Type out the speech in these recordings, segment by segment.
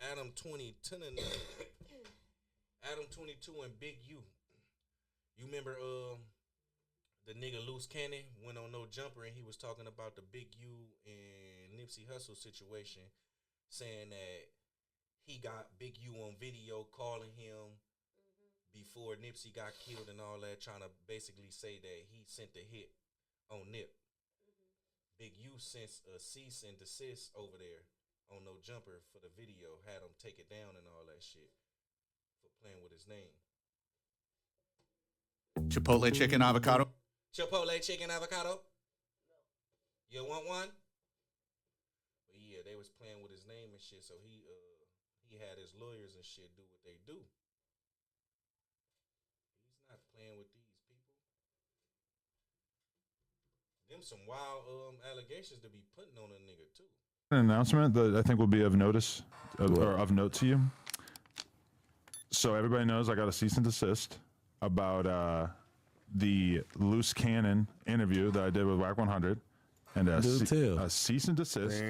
Adam22 and Big U. You remember the nigga Luce Cannon went on No Jumper and he was talking about the Big U and Nipsey Hussle situation, saying that he got Big U on video calling him before Nipsey got killed and all that, trying to basically say that he sent the hit on Nip. Big U sent a cease and desist over there on No Jumper for the video, had him take it down and all that shit for playing with his name. Chipotle chicken avocado. Chipotle chicken avocado. You want one? But yeah, they was playing with his name and shit, so he had his lawyers and shit do what they do. He's not playing with these people. Them some wild allegations to be putting on a nigga too. An announcement that I think will be of notice or of note to you. So everybody knows I got a cease and desist about the Luce Cannon interview that I did with Wack100, and a cease and desist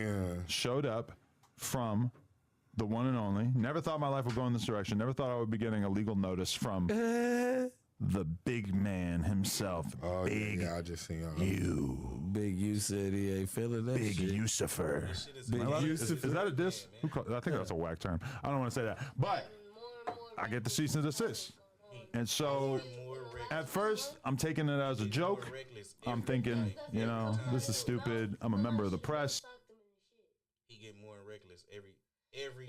showed up from the one and only. Never thought my life would go in this direction. Never thought I would be getting a legal notice from the big man himself. Oh, Big yeah, I just seen you. Big U said he ain't feeling that Big shit. Lucifer. Big Is that a diss? I think that's a whack term. I don't want to say that. But I get the cease and desist. And so at first, I'm taking it as a joke. I'm thinking, you know, this is stupid. I'm a member of the press. He get more reckless every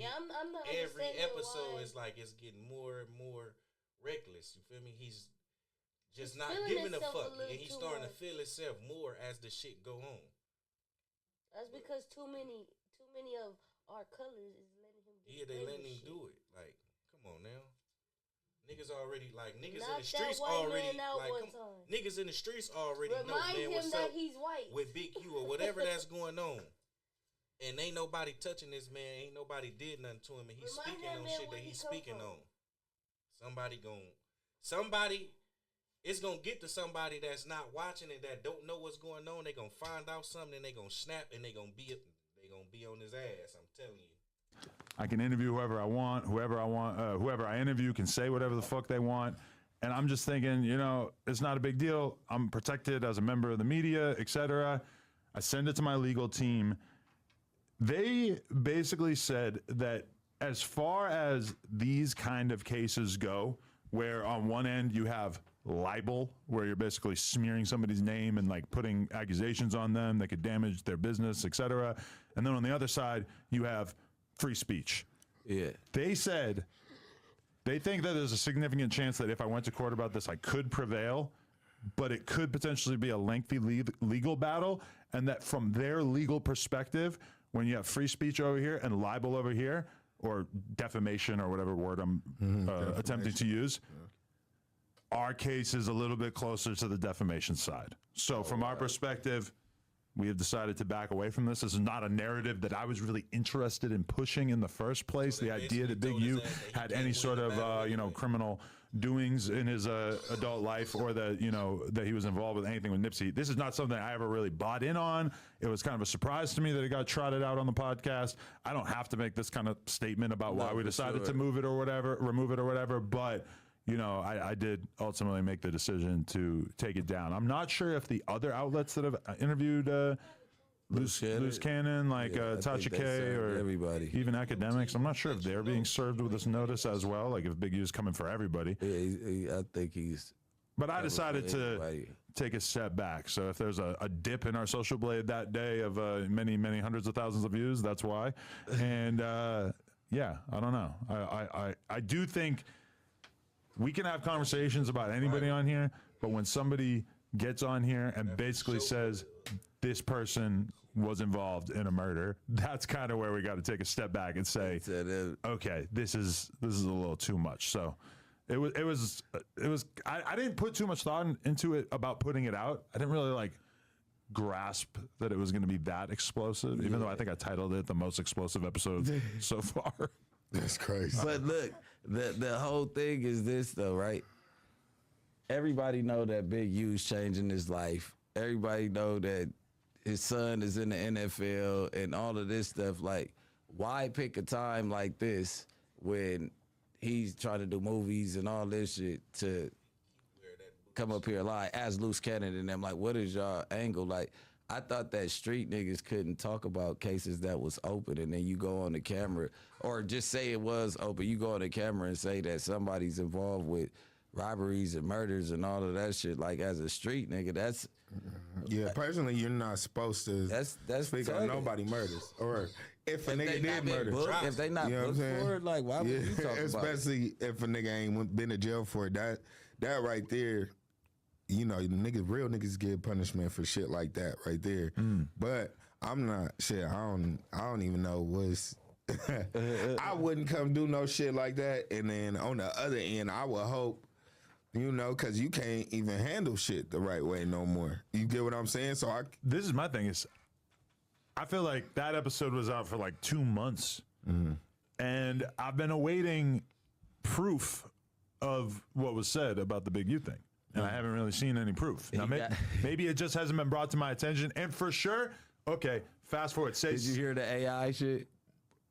episode is like it's getting more and more reckless. You feel me? He's just not giving a fuck, and he's starting to feel himself more as the shit go on. That's because too many of our colors is letting him do. Yeah, they letting him do it. Like, come on now. Niggas already niggas in the streets already niggas in the streets already know, man, what's up he's white with Big U or whatever that's going on. And ain't nobody touching this man. Ain't nobody did nothing to him, and he's speaking on shit that he's speaking on. It's gonna get to somebody that's not watching it, that don't know what's going on. They gonna find out something, and they gonna snap, and they gonna be on his ass. I'm telling you. I can interview whoever I want. Whoever I interview can say whatever the fuck they want. And I'm just thinking, you know, it's not a big deal. I'm protected as a member of the media, etc. I send it to my legal team. They basically said that as far as these kind of cases go, where on one end you have libel, where you're basically smearing somebody's name and like putting accusations on them that could damage their business, etc. And then on the other side, you have free speech. Yeah. They said they think that there's a significant chance that if I went to court about this, I could prevail, but it could potentially be a lengthy legal battle, and that from their legal perspective, when you have free speech over here and libel over here, or defamation or whatever word I'm attempting to use, our case is a little bit closer to the defamation side. So from our perspective, we have decided to back away from this. This is not a narrative that I was really interested in pushing in the first place. The idea that Big U had any sort of, you know, criminal doings in his adult life, or that, you know, that he was involved with anything with Nipsey. This is not something I ever really bought in on. It was kind of a surprise to me that it got trotted out on the podcast. I don't have to make this kind of statement about why we decided to move it or whatever, remove it or whatever, but you know, I did ultimately make the decision to take it down. I'm not sure if the other outlets that have interviewed Luce Cannon, like Tasha K, or everybody, even academics, I'm not sure if they're being served with this notice as well, like if Big U's coming for everybody. Yeah, I think he's... But I decided to take a step back. So if there's a dip in our social blade that day of many, many hundreds of thousands of views, that's why. And yeah, I don't know. I do think we can have conversations about anybody on here, but when somebody gets on here and basically says this person was involved in a murder, that's kind of where we got to take a step back and say, okay, this is a little too much. So it was I didn't put too much thought into it about putting it out. I didn't really like grasp that it was going to be that explosive, even though I think I titled it the most explosive episode so far. That's crazy. But look, the whole thing is this though, right? Everybody know that Big U's changing his life. Everybody know that his son is in the NFL and all of this stuff. Like, why pick a time like this when he's trying to do movies and all this shit to come up here live as Luce Cannon and them? Like, what is y'all angle? Like, I thought that street niggas couldn't talk about cases that was open, and then you go on the camera, or just say it was open. You go on the camera and say that somebody's involved with robberies and murders and all of that shit. Like, as a street nigga, that's personally, you're not supposed to that's speak on nobody murders, or if a nigga did murder. If they not booked for it, like, why would you talk about it? Especially if a nigga ain't been to jail for it. That right there. You know, real niggas get punishment for shit like that right there. But I'm not shit. I don't even know what's. I wouldn't come do no shit like that. And then on the other end, I would hope, you know, because you can't even handle shit the right way no more. You get what I'm saying? So this is my thing is, I feel like that episode was out for like 2 months, and I've been awaiting proof of what was said about the Big U thing. And I haven't really seen any proof. Now, maybe it just hasn't been brought to my attention. And for sure, okay, fast forward. Did you hear the AI shit?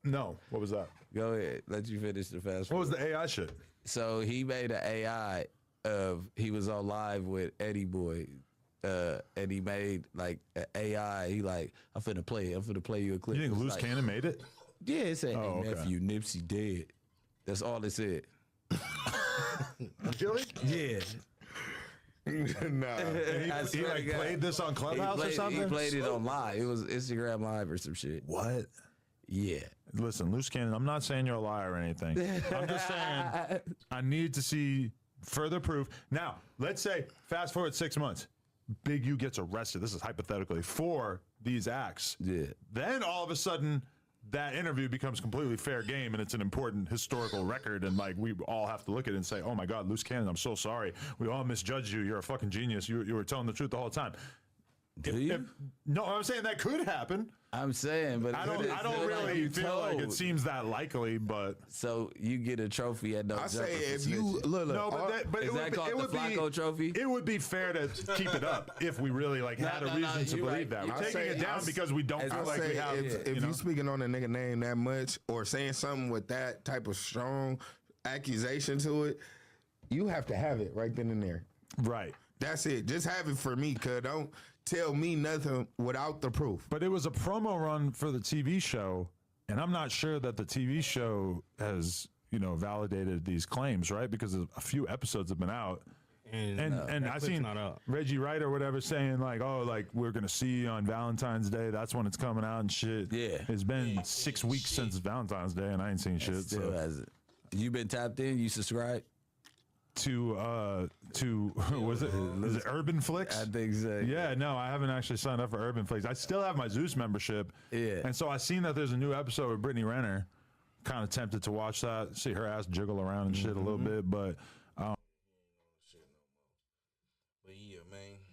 No. What was that? Go ahead. Let you finish the fast forward. What was the AI shit? So he made an AI he was on live with Eddie Boy. And he made like an AI. He like, I'm finna play it. I'm finna play you a clip. You think Luce like, Cannon made it? Yeah, it said, Oh, okay. nephew, Nipsey dead. That's all it said. Really? Yeah. nah. He like played this on Clubhouse or something? He played it on live. It was Instagram Live or some shit. What? Yeah. Listen, Luce Cannon, I'm not saying you're a liar or anything. I'm just saying I need to see further proof. Now, let's say fast forward 6 months. Big U gets arrested. This is hypothetically for these acts. Yeah. Then all of a sudden, that interview becomes completely fair game, and it's an important historical record, and like we all have to look at it and say, oh my God, Luce Cannon, I'm so sorry. We all misjudged you. You're a fucking genius. You were telling the truth the whole time. No, I'm saying that could happen. I'm saying, but I don't really feel like it seems that likely, but so you get a trophy at No Jumper. I say if you snitching. no, but Is that called the Flacco trophy? It would be fair to keep it up if we really like had a reason to believe that. We're taking it down because we don't feel like we have. If you speaking on a nigga name that much or saying something with that type of strong accusation to it, you have to have it right then and there. Right. That's it. Just have it for me, cuz don't tell me nothing without the proof. But it was a promo run for the TV show, and I'm not sure that the TV show has, validated these claims, right? Because a few episodes have been out. And I seen Reggie Wright or whatever saying like, oh, like we're gonna see you on Valentine's Day. That's when it's coming out and shit. Yeah. It's been 6 weeks since Valentine's Day, and I ain't seen shit. Still hasn't. You been tapped in? You subscribed? To was it Urban Flicks? I think so. Yeah, no, I haven't actually signed up for Urban Flicks. I still have my Zeus membership. Yeah. And so I seen that there's a new episode with Brittany Renner. Kind of tempted to watch that, see her ass jiggle around and shit a little bit, but Shit no more. But yeah, man,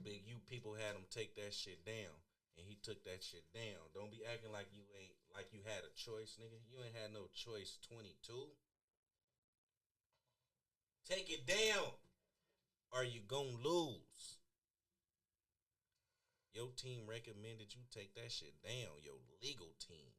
Big U people had him take that shit down, and he took that shit down. Don't be acting like you had a choice, nigga. You ain't had no choice. 22. Take it down, or you gon' lose. Your team recommended you take that shit down. Your legal team.